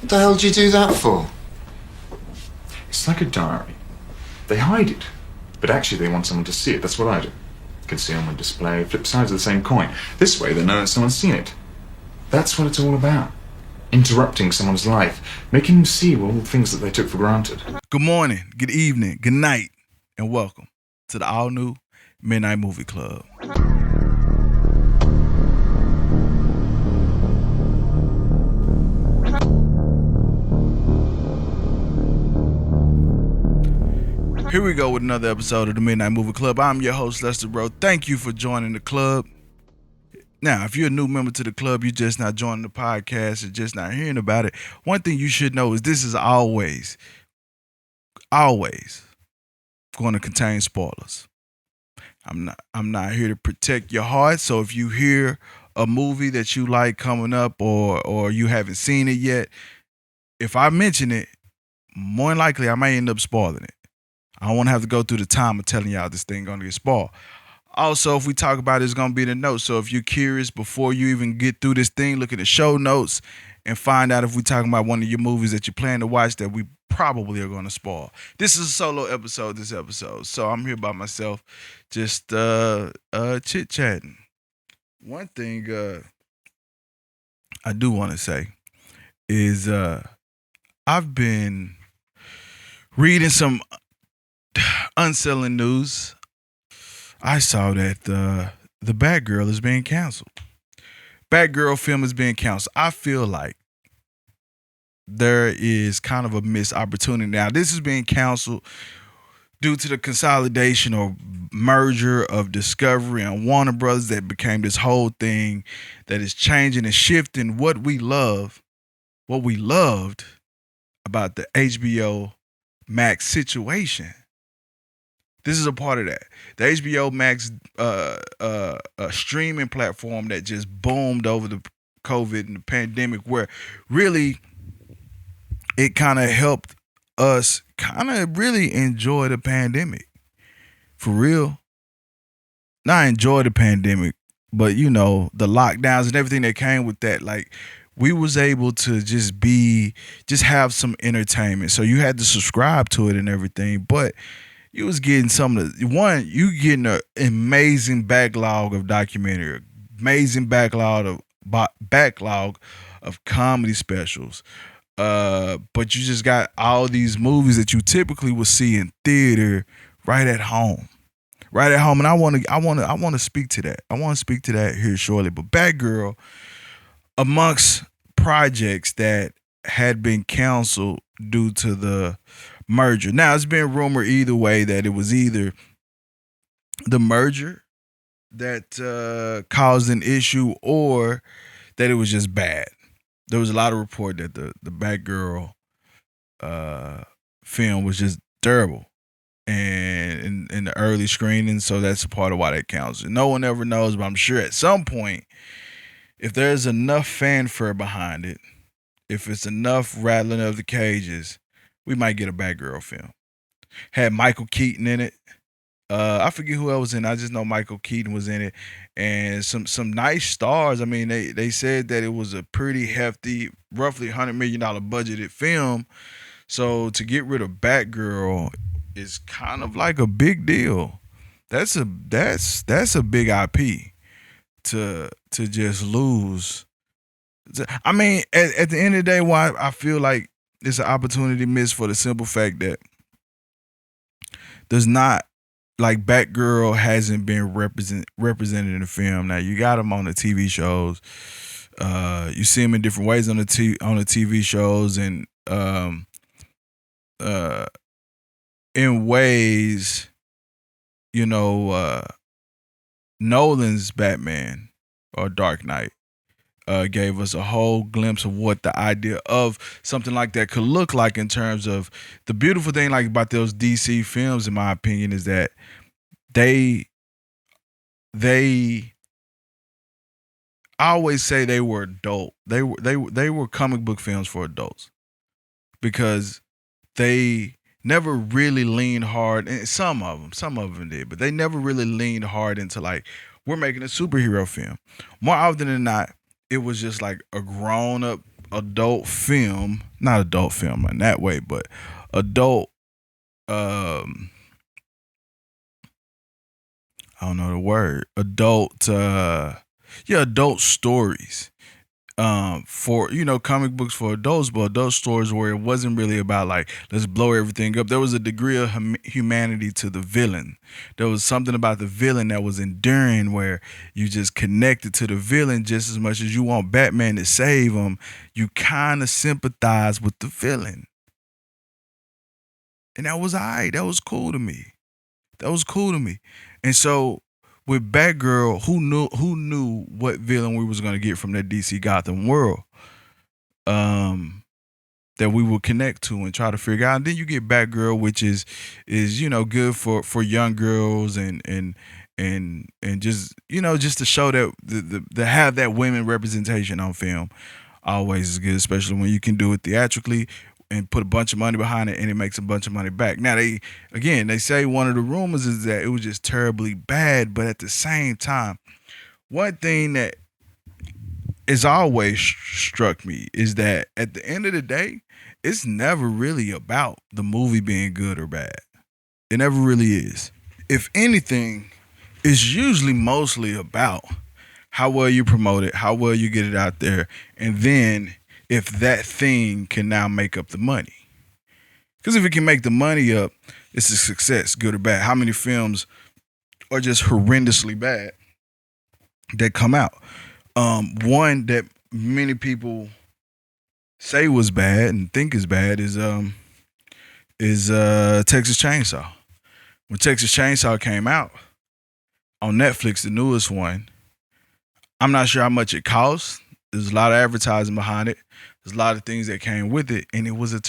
What the hell do you do that for? It's like a diary. They hide it, but actually they want someone to see it. That's what I do. Concealment, display, flip sides of the same coin. This way they know that someone's seen it. That's what it's all about. Interrupting someone's life, making them see all the things that they took for granted. Good morning, good evening, good night, and welcome to the all-new Midnight Movie Club. Here we go with another episode of the Midnight Movie Club. I'm your host, Lester Bro. Thank you for joining the club. Now, if you're a new member to the club, you're just not joining the podcast or just not hearing about it, one thing you should know is this is always going to contain spoilers. I'm not here to protect your heart, so if you hear a movie that you like coming up or you haven't seen it yet, if I mention it, more than likely I may end up spoiling it. I don't want to have to go through the time of telling y'all this thing going to get spoiled. Also, if we talk about it, it's going to be in the notes. So if you're curious, before you even get through this thing, look at the show notes and find out if we're talking about one of your movies that you plan to watch that we probably are going to spoil. This is a solo episode, So I'm here by myself, just chit-chatting. One thing I do want to say is I've been reading some unsettling news. I saw that the Batgirl is being canceled. Batgirl film is being canceled. I feel like there is kind of a missed opportunity. Now, this is being canceled due to the consolidation or merger of Discovery and Warner Brothers that became this whole thing that is changing and shifting what we loved about the HBO Max situation. This is a part of that. The HBO Max streaming platform that just boomed over the COVID and the pandemic, where really it kind of helped us kind of really enjoy the pandemic. For real. Not enjoy the pandemic, but you know, the lockdowns and everything that came with that. Like, we was able to just have some entertainment. So you had to subscribe to it and everything, but you was getting you getting an amazing backlog of documentary, amazing backlog of comedy specials. But you just got all these movies that you typically would see in theater right at home. And I want to speak to that. I want to speak to that here shortly. But Batgirl, amongst projects that had been canceled due to the merger. Now, it's been rumored either way that it was either the merger that caused an issue or that it was just bad. There was a lot of report that the Batgirl film was just terrible and in the early screening, so that's a part of why that counts. No one ever knows, but I'm sure at some point, if there's enough fanfare behind it, if it's enough rattling of the cages, we might get a Batgirl film. Had Michael Keaton in it. I forget who else was in it. I just know Michael Keaton was in it. And some nice stars. I mean, they said that it was a pretty hefty, roughly $100 million budgeted film. So to get rid of Batgirl is kind of like a big deal. That's a big IP to just lose. I mean, at the end of the day, why I feel like it's an opportunity missed for the simple fact that there's not, like, Batgirl hasn't been represented in the film. Now, you got them on the TV shows. You see them in different ways on the TV shows, and in ways, you know, Nolan's Batman or Dark Knight gave us a whole glimpse of what the idea of something like that could look like in terms of the beautiful thing, like, about those DC films, in my opinion, is that they I always say they were adult. They were comic book films for adults because they never really leaned hard, and some of them did, but they never really leaned hard into, like, we're making a superhero film. More often than not, it was just like a grown up adult film, not adult film in that way, but adult um I don't know the word. Adult yeah, adult stories. For comic books for adults, but adult stories where it wasn't really about like let's blow everything up. There was a degree of humanity to the villain. There was something about the villain that was enduring, where you just connected to the villain just as much as you want Batman to save him. You kind of sympathize with the villain, and that was alright. That was cool to me. That was cool to me. And so with Batgirl, who knew what villain we was gonna get from that DC Gotham world? Um, that we would connect to and try to figure out. And then you get Batgirl, which is good for young girls and just just to show that the have that women representation on film always is good, especially when you can do it theatrically and put a bunch of money behind it and it makes a bunch of money back. Now they say one of the rumors is that it was just terribly bad, but at the same time, one thing that has always struck me is that at the end of the day, it's never really about the movie being good or bad. It never really is. If anything, it's usually mostly about how well you promote it, how well you get it out there, and then if that thing can now make up the money. Because if it can make the money up, it's a success, good or bad. How many films are just horrendously bad that come out? One that many people say was bad and think is bad is Texas Chainsaw. When Texas Chainsaw came out on Netflix, the newest one, I'm not sure how much it cost. There's a lot of advertising behind it. There's a lot of things that came with it, and it was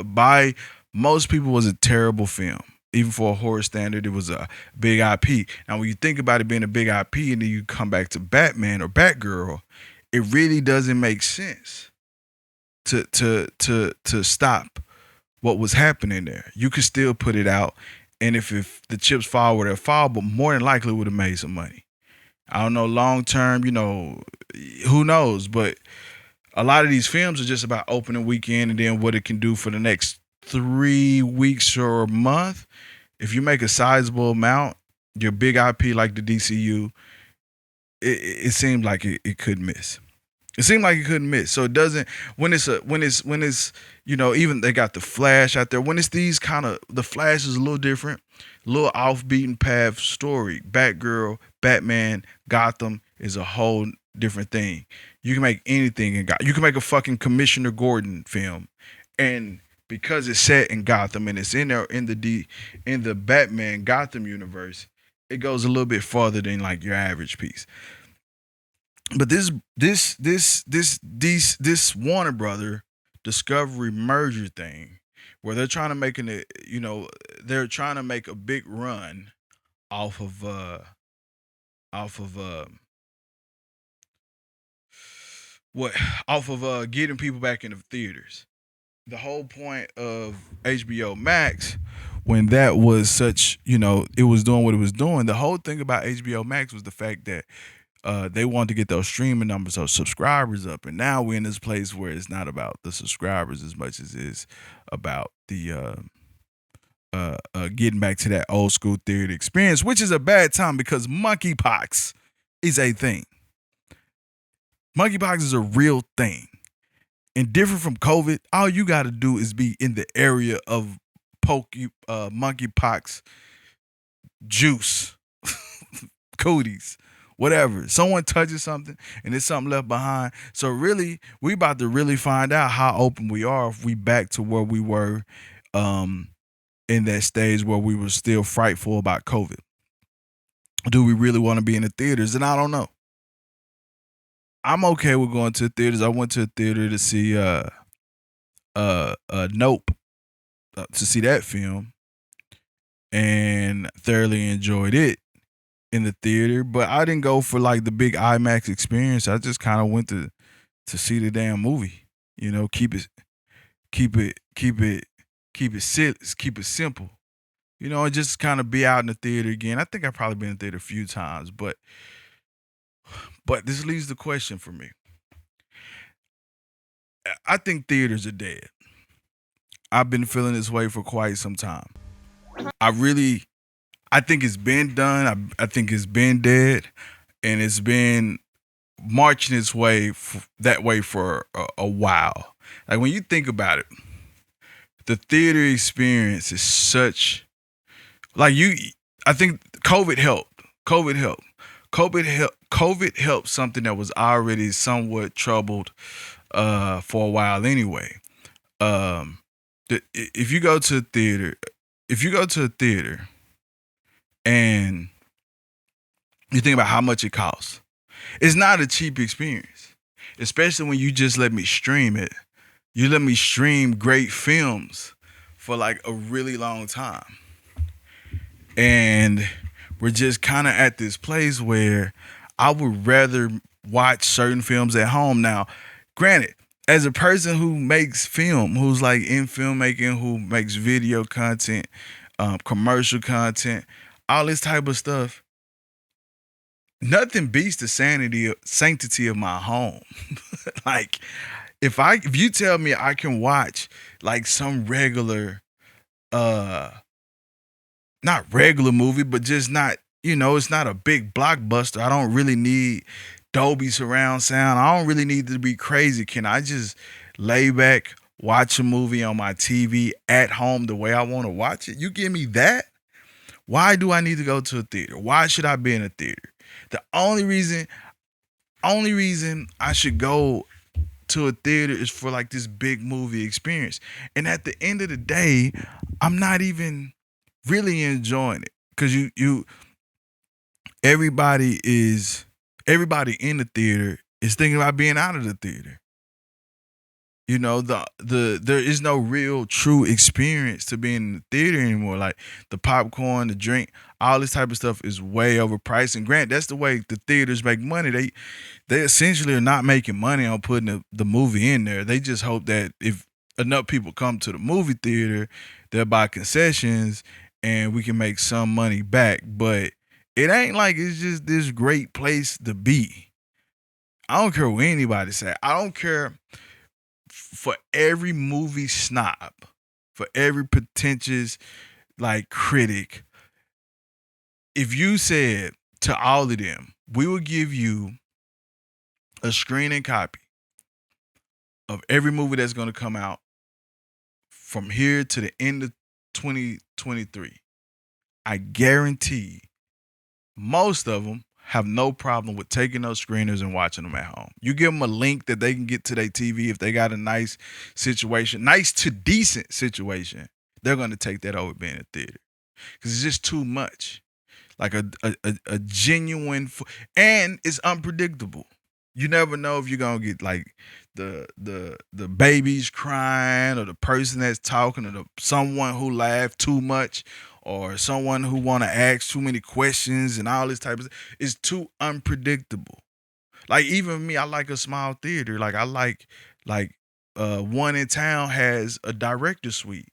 by most people was a terrible film. Even for a horror standard, it was a big IP. Now, when you think about it being a big IP, and then you come back to Batman or Batgirl, it really doesn't make sense to stop what was happening there. You could still put it out, and if the chips fall where they fall, but more than likely would have made some money. I don't know long term, who knows? But a lot of these films are just about opening weekend and then what it can do for the next 3 weeks or a month. If you make a sizable amount, your big IP like the DCU, it seems like it could miss. It seemed like it couldn't miss. So it doesn't when it's even they got the Flash out there. When it's these kind of the Flash is a little different, a little off beaten path story. Batgirl, Batman, Gotham is a whole different thing. You can make anything in Gotham. You can make a fucking Commissioner Gordon film, and because it's set in Gotham and it's in there in the Batman Gotham universe, it goes a little bit farther than like your average piece. But this Warner Brother Discovery merger thing, where they're trying to they're trying to make a big run off of off of what off of getting people back into theaters. The whole point of HBO Max, when that was such, it was doing what it was doing. The whole thing about HBO Max was the fact that they wanted to get those streaming numbers, those subscribers up, and now we're in this place where it's not about the subscribers as much as it's about the getting back to that old school theater experience, which is a bad time because monkeypox is a thing. Monkeypox is a real thing, and different from COVID. All you got to do is be in the area of monkeypox juice, cooties, whatever. Someone touches something and there's something left behind. So really, we about to really find out how open we are if we back to where we were in that stage where we were still frightful about COVID. Do we really want to be in the theaters? And I don't know. I'm okay with going to the theaters. I went to the theater to see Nope, to see that film, and thoroughly enjoyed it in the theater. But I didn't go for like the big IMAX experience. I just kind of went to see the damn movie. Keep it simple. And just kind of be out in the theater again. I think I've probably been in the theater a few times, but this leaves the question for me. I think theaters are dead. I've been feeling this way for quite some time. I really, I think it's been done. I think it's been dead, and it's been marching its way that way for a while. Like when you think about it, the theater experience is such like you. I think COVID helped. COVID helped. COVID helped something that was already somewhat troubled for a while anyway. Um, if you go to a theater, if you go to a theater and you think about how much it costs, it's not a cheap experience, especially when you just let me stream it. You let me stream great films for like a really long time. And we're just kind of at this place where I would rather watch certain films at home. Now, granted, as a person who makes film, who's like in filmmaking, who makes video content, commercial content, all this type of stuff, nothing beats the sanctity of my home. Like if you tell me I can watch like some regular not regular movie, but just not, it's not a big blockbuster. I don't really need Dolby surround sound. I don't really need to be crazy. Can I just lay back, watch a movie on my TV at home the way I want to watch it? You give me that? Why do I need to go to a theater? Why should I be in a theater? The only reason I should go to a theater is for like this big movie experience. And at the end of the day, I'm not even really enjoying it because you everybody in the theater is thinking about being out of the theater. There is no real true experience to being in the theater anymore. Like the popcorn, the drink, all this type of stuff is way overpriced. And grant that's the way the theaters make money. They essentially are not making money on putting the movie in there. They just hope that if enough people come to the movie theater, they'll buy concessions and we can make some money back. But it ain't like it's just this great place to be. I don't care what anybody say. I don't care for every movie snob, for every pretentious like critic. If you said to all of them, we will give you a screening copy of every movie that's going to come out from here to the end of 2023, I guarantee most of them have no problem with taking those screeners and watching them at home. You give them a link that they can get to their TV if they got a nice situation, nice to decent situation, they're going to take that over being a theater because it's just too much. Like a genuine, and it's unpredictable. You never know if you're gonna get like the babies crying or the person that's talking or someone who laughed too much or someone who want to ask too many questions and all this type of stuff. It's too unpredictable. Like even me, I like a small theater. Like I like one in town has a director suite.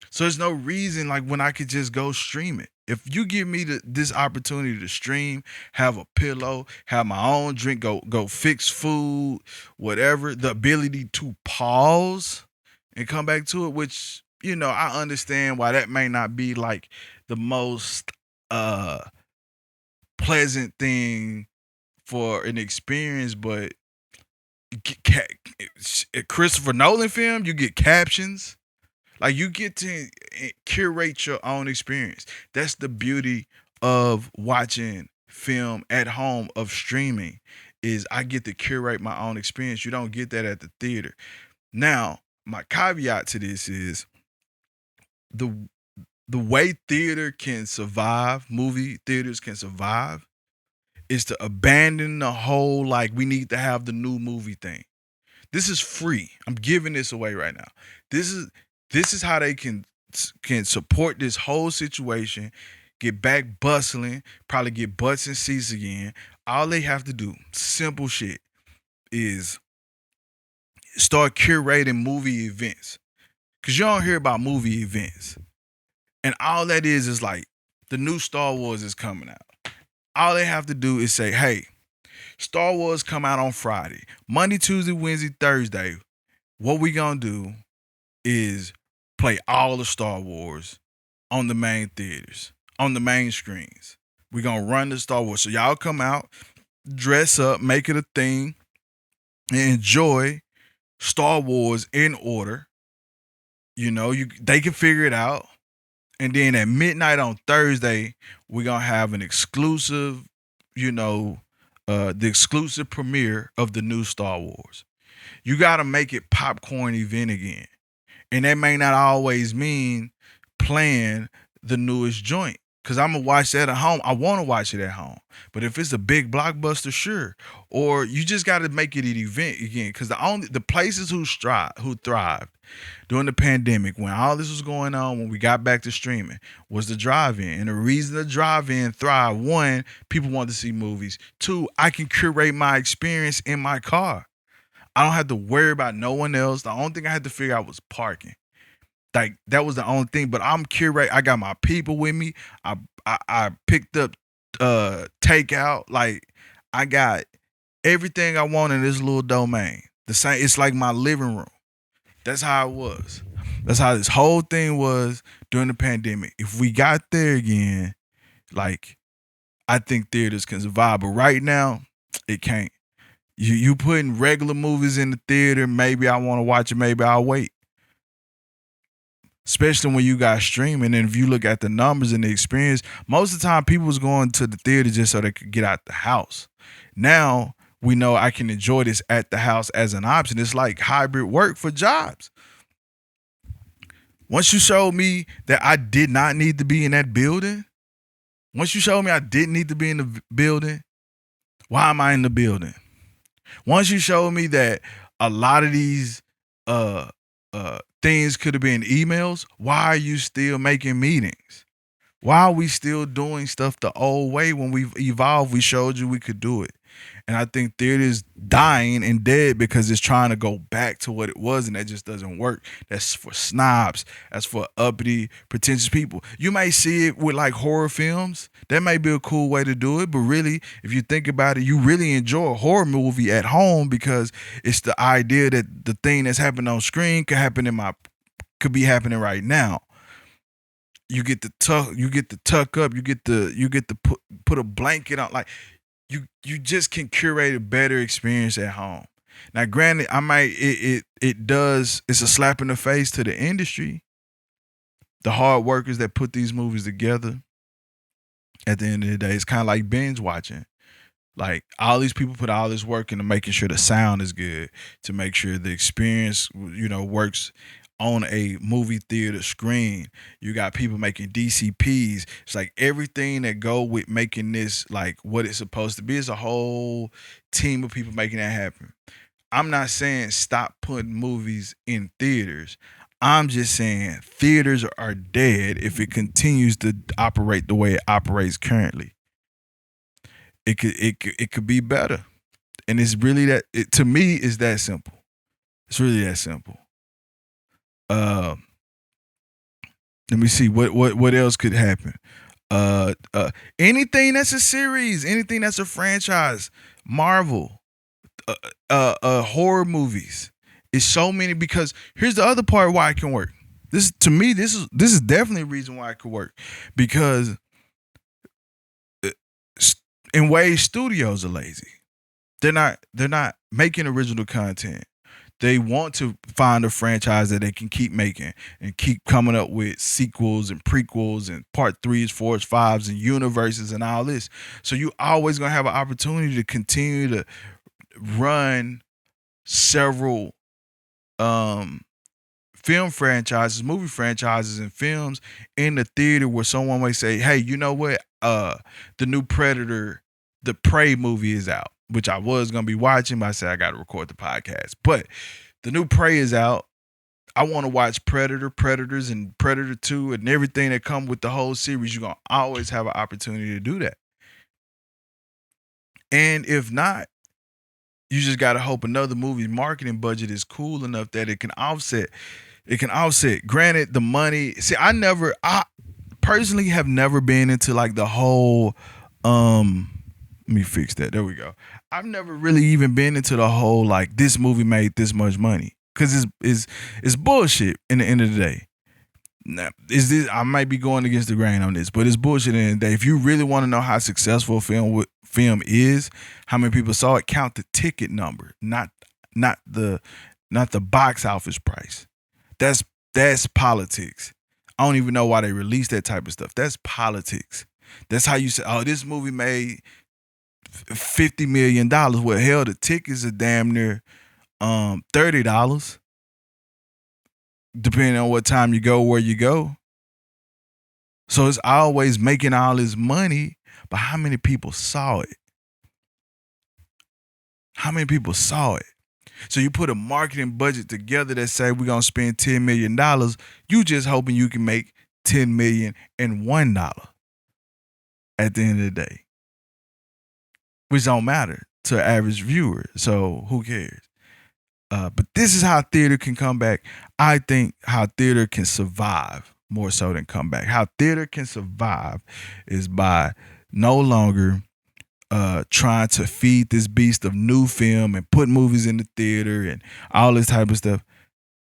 So there's no reason like when I could just go stream it. If you give me this opportunity to stream, have a pillow, have my own drink, go fix food, whatever, the ability to pause and come back to it, which I understand why that may not be like the most pleasant thing for an experience, but Christopher Nolan film, you get captions. Like you get to curate your own experience. That's the beauty of watching film at home, of streaming, is I get to curate my own experience. You don't get that at the theater. Now, my caveat to this is the way theater can survive, movie theaters can survive, is to abandon the whole like we need to have the new movie thing. This is free. I'm giving this away right now. This is how they can support this whole situation, get back bustling, probably get butts and seats again. All they have to do, simple shit, is start curating movie events. Cause you don't hear about movie events. And all that is like the new Star Wars is coming out. All they have to do is say, hey, Star Wars come out on Friday. Monday, Tuesday, Wednesday, Thursday. What we gonna do is play all the Star Wars on the main theaters, on the main screens. We gonna run the Star Wars. So y'all come out, dress up, make it a thing, and enjoy Star Wars in order. They can figure it out. And then at midnight on Thursday, we're gonna have an exclusive, the exclusive premiere of the new Star Wars. You gotta make it popcorn event again. And that may not always mean playing the newest joint. Cause I'm gonna watch that at home. I wanna watch it at home. But if it's a big blockbuster, sure. Or you just gotta make it an event again. Cause the places who thrived during the pandemic, when all this was going on, when we got back to streaming, was the drive-in. And the reason the drive-in thrived, one, people want to see movies. Two, I can curate my experience in my car. I don't have to worry about no one else. The only thing I had to figure out was parking. Like that was the only thing. But I'm curate. I got my people with me. I picked up takeout. Like I got everything I want in this little domain. The same. It's like my living room. That's how it was. That's how this whole thing was during the pandemic. If we got there again, like I think theaters can survive. But right now, it can't. You putting regular movies in the theater, maybe I want to watch it, maybe I'll wait. Especially when you got streaming. And if you look at the numbers and the experience, most of the time people was going to the theater just so they could get out the house. Now we know I can enjoy this at the house as an option. It's like hybrid work for jobs. Once you showed me that I did not need to be in that building, once you showed me I didn't need to be in the building, why am I in the building? Once you showed me that a lot of these things could have been emails, why are you still making meetings? Why are we still doing stuff the old way? When we've evolved, we showed you we could do it. And I think theater's dying and dead because it's trying to go back to what it was, and that just doesn't work. That's for snobs. That's for uppity, pretentious people. You may see it with like horror films. That may be a cool way to do it, but really, if you think about it, you really enjoy a horror movie at home because it's the idea that the thing that's happening on screen could be happening right now. You get to tuck up, you get to put a blanket on, like you just can curate a better experience at home. Now, granted, it's a slap in the face to the industry, the hard workers that put these movies together. At the end of the day, it's kind of like binge watching. Like all these people put all this work into making sure the sound is good, to make sure the experience, works on a movie theater screen. You got people making DCPs. It's like everything that go with making this like what it's supposed to be. It's a whole team of people making that happen. I'm not saying stop putting movies in theaters. I'm just saying theaters are dead if it continues to operate the way it operates currently. It could be better. And it's really to me, it's that simple. It's really that simple. Let me see what else could happen. Anything that's a series, anything that's a franchise, Marvel, horror movies. It's so many, because here's the other part why it can work. This is definitely a reason why it could work, because in ways studios are lazy. They're not making original content. They want to find a franchise that they can keep making and keep coming up with sequels and prequels and part 3s, 4s, 5s, and universes and all this. So you always gonna have an opportunity to continue to run several film franchises, movie franchises, and films in the theater where someone may say, "Hey, you know what? The new Predator, the Prey movie is out," which I was going to be watching, but I said I got to record the podcast. But the new Prey is out. I want to watch Predator, Predators, and Predator 2 and everything that come with the whole series. You're going to always have an opportunity to do that. And if not, you just got to hope another movie's marketing budget is cool enough that it can offset. Granted, the money. See, I personally have never been into like the whole Let me fix that. There we go. I've never really even been into the whole like this movie made this much money because it's bullshit. In the end of the day, now is this? I might be going against the grain on this, but it's bullshit. In the end of the day, if you really want to know how successful a film is, how many people saw it, count the ticket number, not the box office price. That's politics. I don't even know why they release that type of stuff. That's politics. That's how you say, oh, this movie made $50 million. Well, hell, the tickets are damn near $30, depending on what time you go, where you go. So it's always making all this money, but how many people saw it? How many people saw it? So you put a marketing budget together that say we're gonna spend $10 million. You just hoping you can make $10 million and $1 at the end of the day, which don't matter to an average viewer. So who cares? But this is how theater can come back. I think how theater can survive more so than come back. How theater can survive is by no longer trying to feed this beast of new film and put movies in the theater and all this type of stuff.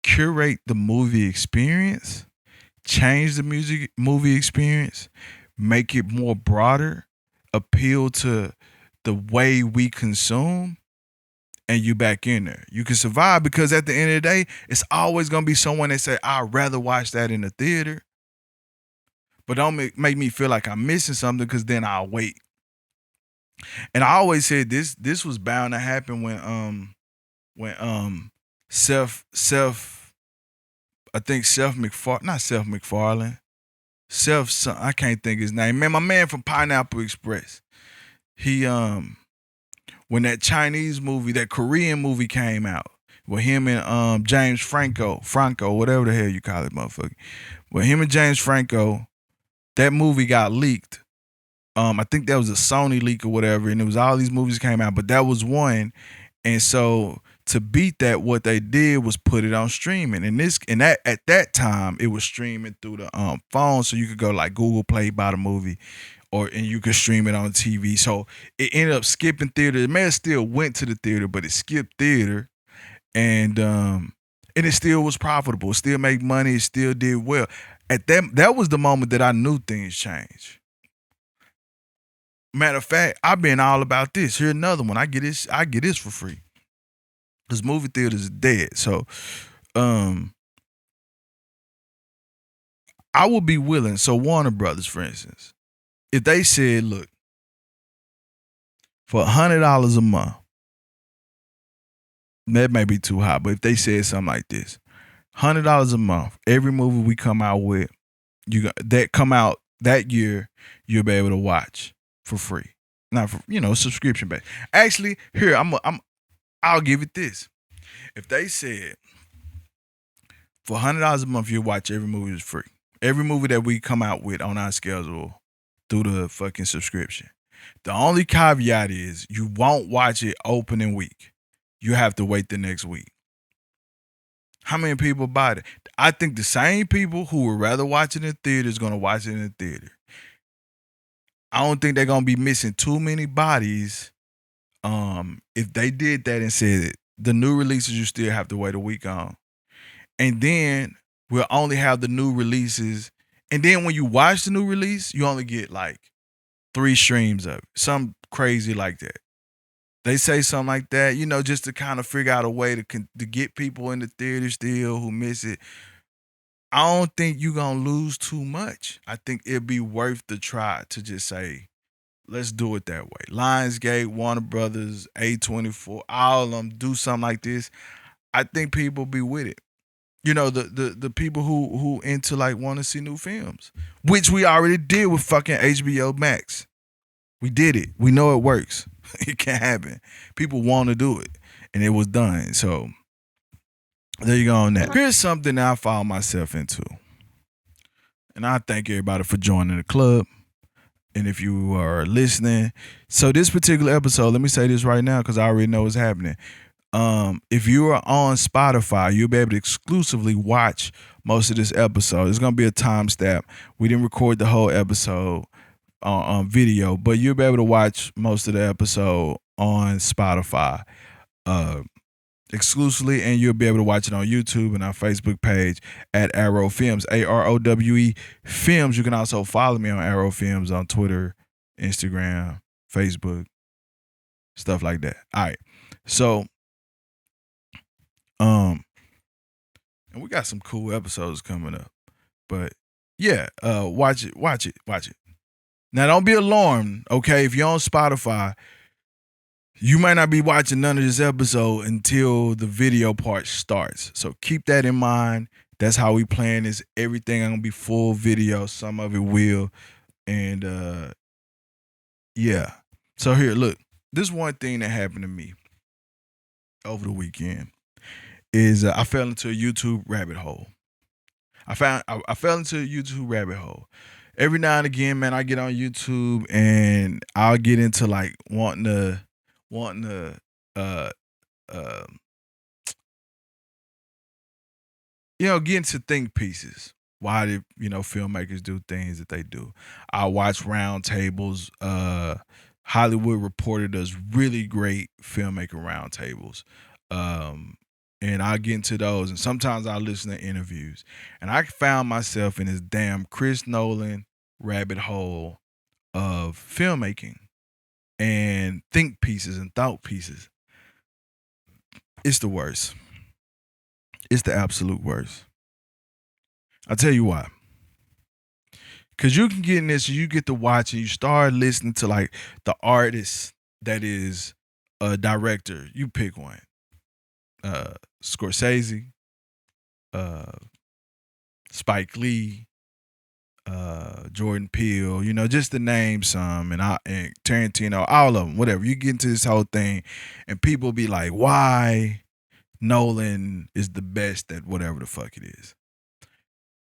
Curate the movie experience, change the movie experience, make it more broader, appeal to the way we consume, and you back in there. You can survive because at the end of the day, it's always gonna be someone that say, I'd rather watch that in the theater. But don't make me feel like I'm missing something because then I'll wait. And I always said this was bound to happen when Seth I think Seth MacFarlane, not Seth MacFarlane, Seth, I can't think his name. Man, my man from Pineapple Express. He when that Chinese movie, that Korean movie came out with him and James Franco, whatever the hell you call it, motherfucker. With him and James Franco, that movie got leaked. I think that was a Sony leak or whatever, and it was all these movies came out, but that was one. And so to beat that, what they did was put it on streaming. And that at that time it was streaming through the phone, so you could go like Google Play, buy the movie, and you could stream it on TV. So it ended up skipping theater. It may have still went to the theater, but it skipped theater, and it still was profitable. It still made money. It still did well. At that was the moment that I knew things changed. Matter of fact, I've been all about this. Here's another one. I get this for free. Because movie theaters are dead. So I would be willing. So Warner Brothers, for instance, if they said, look, for $100 a month, that may be too high, but if they said something like this, $100 a month, every movie we come out with, that come out that year, you'll be able to watch for free. Not for, subscription based. Actually, here, I'll give it this. If they said for $100 a month, you'll watch every movie is free. Every movie that we come out with on our schedule through the fucking subscription. The only caveat is you won't watch it opening week. You have to wait the next week. How many people buy it? I think the same people who would rather watch it in the theater is going to watch it in the theater. I don't think they're going to be missing too many bodies if they did that and said the new releases you still have to wait a week on. And then we'll only have the new releases. And then when you watch the new release, you only get like 3 streams of it. Something crazy like that. They say something like that, just to kind of figure out a way to get people in the theater still who miss it. I don't think you're going to lose too much. I think it'd be worth the try to just say, let's do it that way. Lionsgate, Warner Brothers, A24, all of them do something like this. I think people be with it. The people who into like want to see new films, which we already did with fucking HBO Max. We did it. We know it works. It can happen. People want to do it, and it was done. So there you go on that. Here's something that I found myself into, and I thank everybody for joining the club. And if you are listening, so this particular episode, let me say this right now because I already know what's happening. If you are on Spotify, you'll be able to exclusively watch most of this episode. It's going to be a timestamp. We didn't record the whole episode. on video, but you'll be able to watch most of the episode on Spotify uh, exclusively, and you'll be able to watch it on YouTube and our Facebook page at Arrow Films, AROWE Films. You can also follow me on Arrow Films on Twitter, Instagram, Facebook, stuff like that. All right, so and we got some cool episodes coming up, but yeah, watch it. Now, don't be alarmed, okay? If you're on Spotify, you might not be watching none of this episode until the video part starts. So keep that in mind. That's how we plan this. Everything ain't gonna be full video. Some of it will. And yeah. So here, look. This one thing that happened to me over the weekend is I fell into a YouTube rabbit hole. I fell into a YouTube rabbit hole. Every now and again, man, I get on YouTube and I'll get into like wanting to uh uh get into think pieces. Why did filmmakers do things that they do? I watch roundtables. Hollywood Reporter does really great filmmaker roundtables. And I'll get into those, and sometimes I'll listen to interviews. And I found myself in this damn Chris Nolan rabbit hole of filmmaking and think pieces and thought pieces. It's the worst. It's the absolute worst. I'll tell you why. Because you can get in this, you get to watch and you start listening to like the artist that is a director. You pick one. Scorsese, Spike Lee, Jordan Peele, just to name some, and Tarantino, all of them, whatever. You get into this whole thing, and people be like, why Nolan is the best at whatever the fuck it is.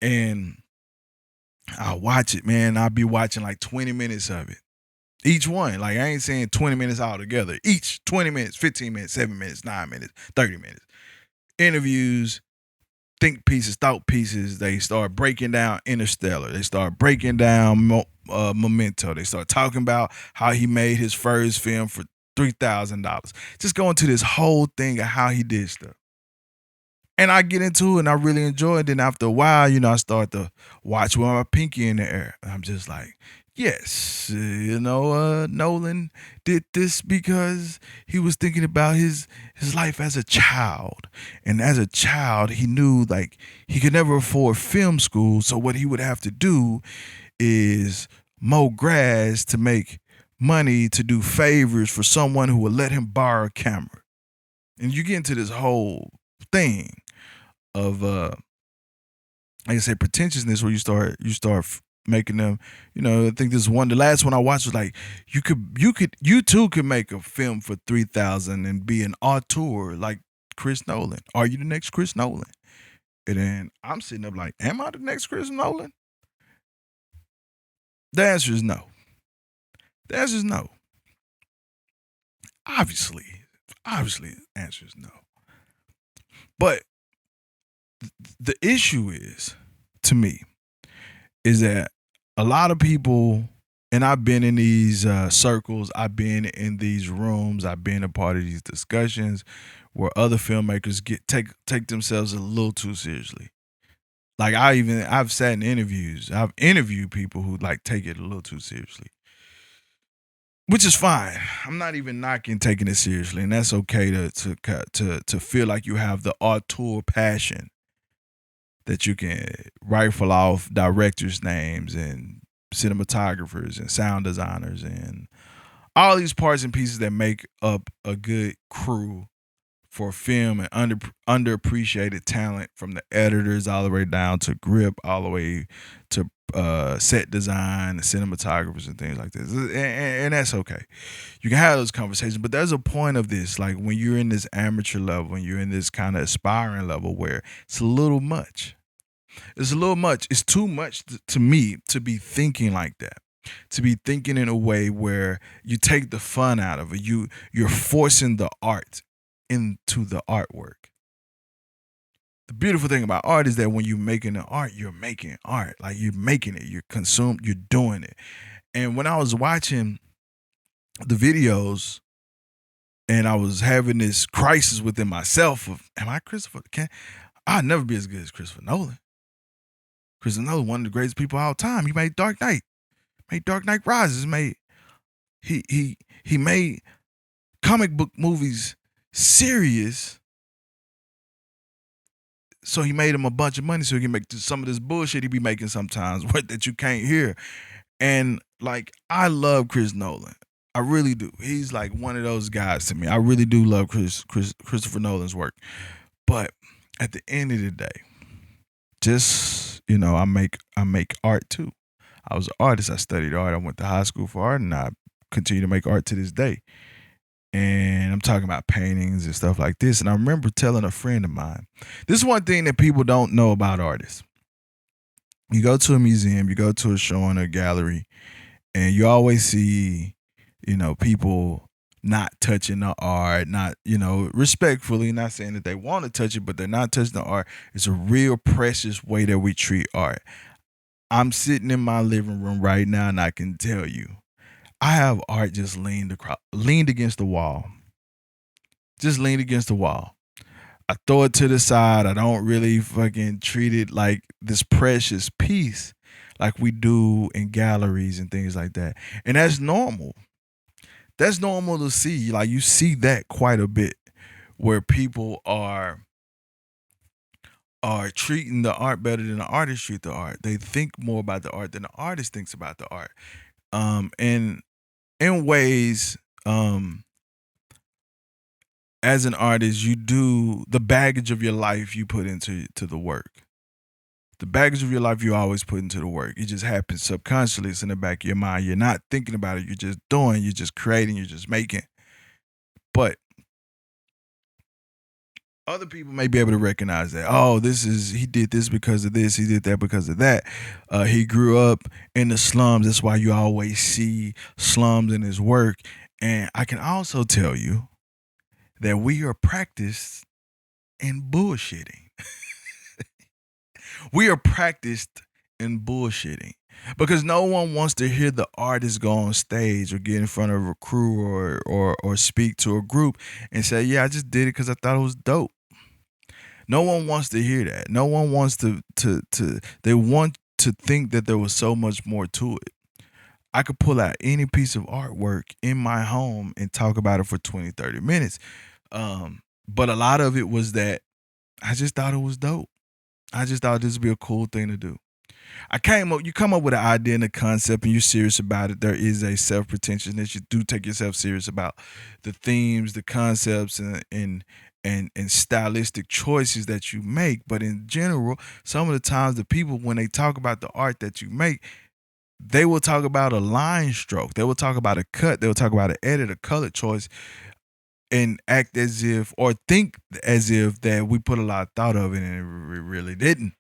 And I'll watch it, man. I'll be watching like 20 minutes of it. Each one. Like, I ain't saying 20 minutes all together. Each 20 minutes, 15 minutes, 7 minutes, 9 minutes, 30 minutes. Interviews, think pieces, thought pieces. They start breaking down Interstellar. They start breaking down Memento. They start talking about how he made his first film for $3,000. Just going to this whole thing of how he did stuff. And I get into it and I really enjoy it. Then after a while, I start to watch with my pinky in the air. I'm just like, yes, Nolan did this because he was thinking about his life as a child. And as a child, he knew like he could never afford film school. So what he would have to do is mow grass to make money to do favors for someone who would let him borrow a camera. And you get into this whole thing of like I said, pretentiousness, where you start making them, I think this one, the last one I watched was like, you too could make a film for $3,000 and be an auteur like Chris Nolan. Are you the next Chris Nolan? And then I'm sitting up like, am I the next Chris Nolan? The answer is no. The answer is no. Obviously, the answer is no. But the issue is, to me, is that a lot of people, and I've been in these circles, I've been in these rooms, I've been a part of these discussions where other filmmakers take themselves a little too seriously. Like I've sat in interviews, I've interviewed people who like take it a little too seriously, which is fine. I'm not even knocking taking it seriously, and that's okay to feel like you have the auteur passion that you can rifle off directors' names and cinematographers and sound designers and all these parts and pieces that make up a good crew for film, and underappreciated talent, from the editors all the way down to grip, all the way to set design and cinematographers and things like this. And that's okay. You can have those conversations, but there's a point of this, like when you're in this amateur level and you're in this kind of aspiring level where it's a little much. It's a little much. It's too much to me to be thinking like that. To be thinking in a way where you take the fun out of it. You're forcing the art into the artwork. The beautiful thing about art is that when you're making the art, you're making art. Like, you're making it. You're doing it. And when I was watching the videos and I was having this crisis within myself of, am I Christopher? I'll never be as good as Christopher Nolan. Christopher Nolan, one of the greatest people of all time. He made Dark Knight, made Dark Knight Rises, he made comic book movies serious. So he made him a bunch of money so he can make some of this bullshit he be making sometimes that you can't hear. And like, I love Chris Nolan. I really do. He's like one of those guys to me. I really do love Christopher Nolan's work. But at the end of the day, just, I make art too. I was an artist. I studied art. I went to high school for art, and I continue to make art to this day. And I'm talking about paintings and stuff like this. And I remember telling a friend of mine, this is one thing that people don't know about artists. You go to a museum, you go to a show in a gallery, and you always see, people not touching the art, not, respectfully, not saying that they want to touch it, but they're not touching the art. It's a real precious way that we treat art. I'm sitting in my living room right now, and I can tell you, I have art just leaned against the wall. Just leaned against the wall. I throw it to the side. I don't really fucking treat it like this precious piece like we do in galleries and things like that. And that's normal. That's normal to see. Like, you see that quite a bit where people are treating the art better than the artist treat the art. They think more about the art than the artist thinks about the art. And in ways, as an artist, you do the baggage of your life you put into the work. The baggage of your life you always put into the work. It just happens subconsciously. It's in the back of your mind. You're not thinking about it. You're just doing. You're just creating. You're just making. But other people may be able to recognize that. Oh, he did this because of this. He did that because of that. He grew up in the slums. That's why you always see slums in his work. And I can also tell you that we are practiced in bullshitting. We are practiced in bullshitting because no one wants to hear the artist go on stage or get in front of a crew or speak to a group and say, yeah, I just did it because I thought it was dope. No one wants to hear that. No one wants to they want to think that there was so much more to it. I could pull out any piece of artwork in my home and talk about it for 20, 30 minutes. But a lot of it was that I just thought it was dope. I just thought this would be a cool thing to do. You come up with an idea and a concept and you're serious about it. There is a self-pretentiousness. You do take yourself serious about the themes, the concepts, and stylistic choices that you make. But in general, some of the times the people, when they talk about the art that you make, they will talk about a line stroke. They will talk about a cut. They will talk about an edit, a color choice, and act as if, or think as if that we put a lot of thought of it, and we really didn't.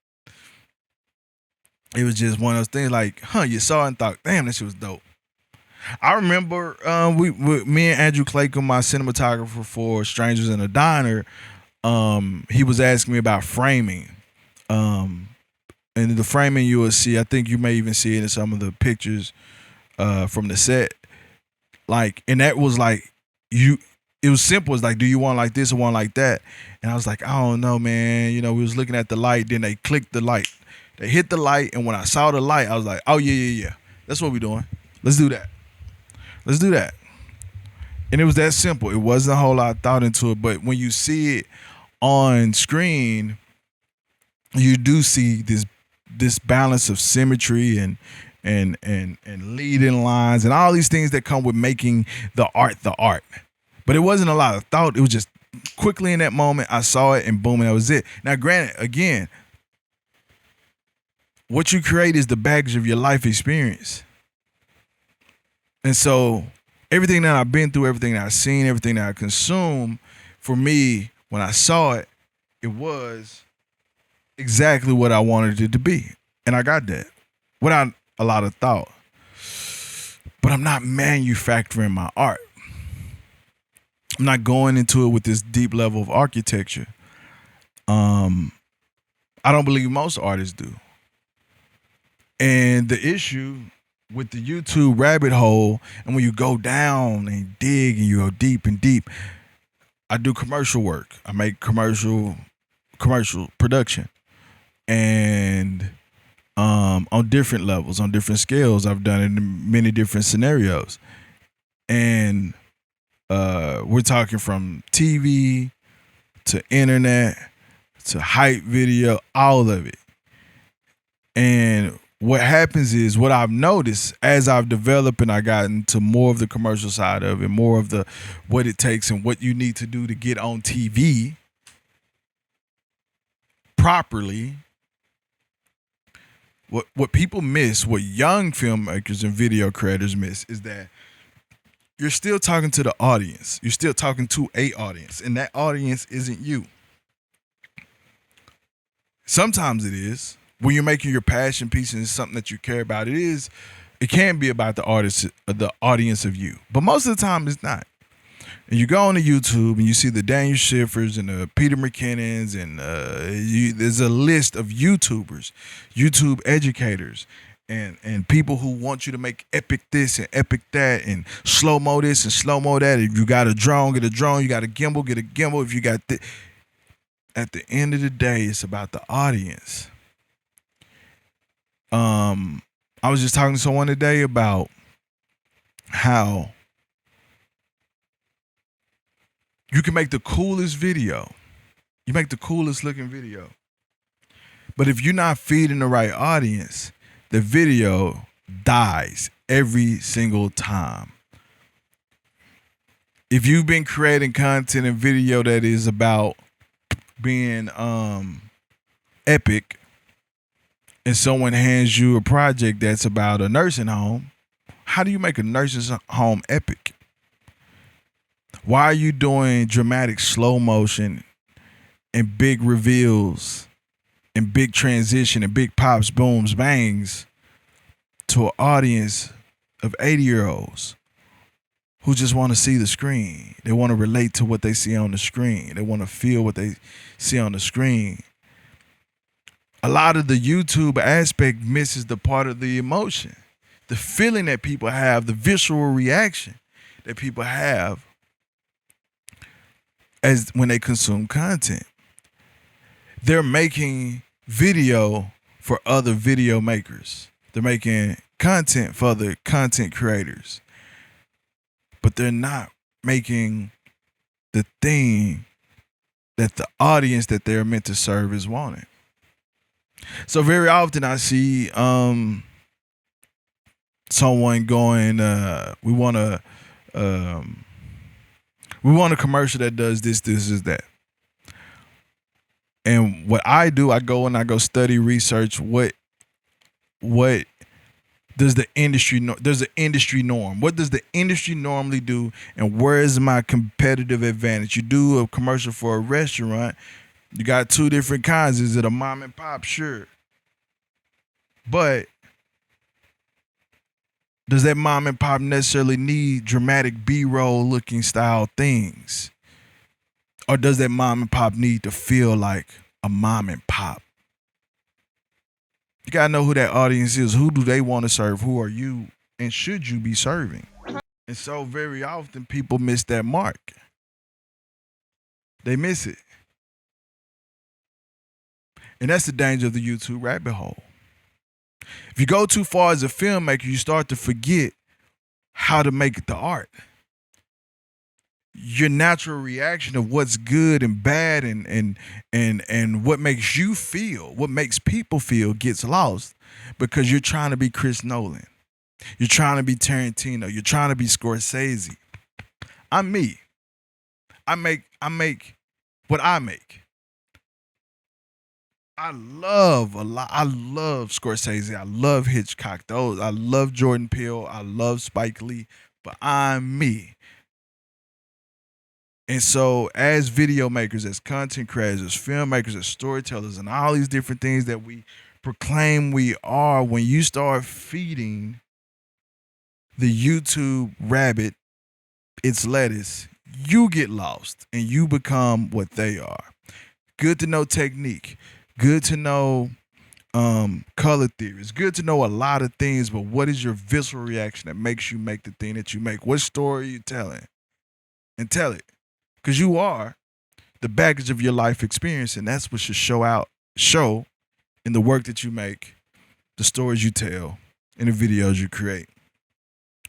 It was just one of those things like, you saw it and thought, damn, this shit was dope. I remember me and Andrew Claycomb, my cinematographer for Strangers in a Diner, he was asking me about framing. And the framing you will see, I think you may even see it in some of the pictures from the set. Like, and that was like, it was simple. It's like, do you want like this or want like that? And I was like, I don't know, man. We was looking at the light. Then they clicked the light. They hit the light. And when I saw the light, I was like, oh, yeah. That's what we're doing. Let's do that. And it was that simple. It wasn't a whole lot of thought into it. But when you see it on screen, you do see this balance of symmetry and leading lines and all these things that come with making the art. But it wasn't a lot of thought. It was just quickly in that moment, I saw it and boom, and that was it. Now, granted, again, what you create is the baggage of your life experience. And so everything that I've been through, everything that I've seen, everything that I consumed, for me, when I saw it, it was exactly what I wanted it to be. And I got that without a lot of thought. But I'm not manufacturing my art. I'm not going into it with this deep level of architecture. I don't believe most artists do. And the issue with the YouTube rabbit hole, and when you go down and dig and you go deep and deep, I do commercial work. I make commercial production, and on different levels, on different scales. I've done it in many different scenarios, and we're talking from TV to internet to hype video, all of it. And what happens is, what I've noticed as I've developed and I got into more of the commercial side of it, more of the what it takes and what you need to do to get on TV properly. What people miss, what young filmmakers and video creators miss, is that you're still talking to the audience. You're still talking to a audience, and that audience isn't you. Sometimes it is. When you're making your passion piece and it's something that you care about, it can be about the audience of you. But most of the time it's not. And you go on to YouTube and you see the Daniel Schiffers and the Peter McKinnons, and there's a list of YouTubers, YouTube educators, and people who want you to make epic this and epic that and slow-mo this and slow-mo that. If you got a drone, get a drone. You got a gimbal, get a gimbal. If you got at the end of the day, it's about the audience. I was just talking to someone today about how you can make the coolest video. You make the coolest looking video. But if you're not feeding the right audience, the video dies every single time. If you've been creating content and video that is about being epic, and someone hands you a project that's about a nursing home, how do you make a nursing home epic? Why are you doing dramatic slow motion and big reveals and big transition and big pops, booms, bangs to an audience of 80-year-olds who just want to see the screen? They want to relate to what they see on the screen. They want to feel what they see on the screen. A lot of the YouTube aspect misses the part of the emotion, the feeling that people have, the visceral reaction that people have as when they consume content. They're making video for other video makers. They're making content for other content creators. But they're not making the thing that the audience that they're meant to serve is wanting. So very often I see someone going, we want a commercial that does this, is that. And what I do, I go study, research what does the industry there's an industry norm. What does the industry normally do, and where is my competitive advantage? You do a commercial for a restaurant, you got two different kinds. Is it a mom and pop? Sure. But does that mom and pop necessarily need dramatic B-roll looking style things? Or does that mom and pop need to feel like a mom and pop? You gotta know who that audience is. Who do they want to serve? Who are you? And should you be serving? And so very often people miss that mark. They miss it. And that's the danger of the YouTube rabbit hole. If you go too far as a filmmaker, you start to forget how to make the art. Your natural reaction of what's good and bad and what makes you feel, what makes people feel, gets lost because you're trying to be Chris Nolan. You're trying to be Tarantino. You're trying to be Scorsese. I'm me. I make what I make. I love Scorsese. I love Hitchcock. I love Jordan Peele. I love Spike Lee. But I'm me. And so as video makers, as content creators, as filmmakers, as storytellers, and all these different things that we proclaim we are, when you start feeding the YouTube rabbit its lettuce, you get lost and you become what they are. Good to know technique. Good to know color theory. It's good to know a lot of things, but what is your visceral reaction that makes you make the thing that you make? What story are you telling? And tell it. Because you are the baggage of your life experience, and that's what should show in the work that you make, the stories you tell, and the videos you create.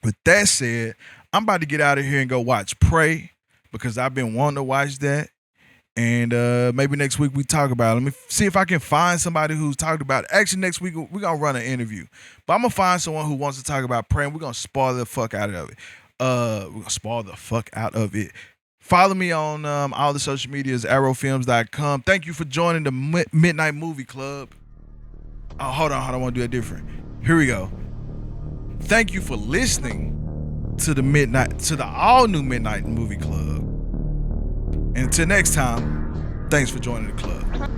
With that said, I'm about to get out of here and go watch Prey because I've been wanting to watch that. And maybe next week we talk about it. Let me see if I can find somebody who's talked about it. Actually, next week we're going to run an interview. But I'm going to find someone who wants to talk about Prey, and we're going to spoil the fuck out of it. We're going to spoil the fuck out of it. Follow me on all the social medias, arrowfilms.com. Thank you for joining the Midnight Movie Club. Oh, hold on. I want to do it different. Here we go. Thank you for listening to the all new Midnight Movie Club. And until next time, thanks for joining the club.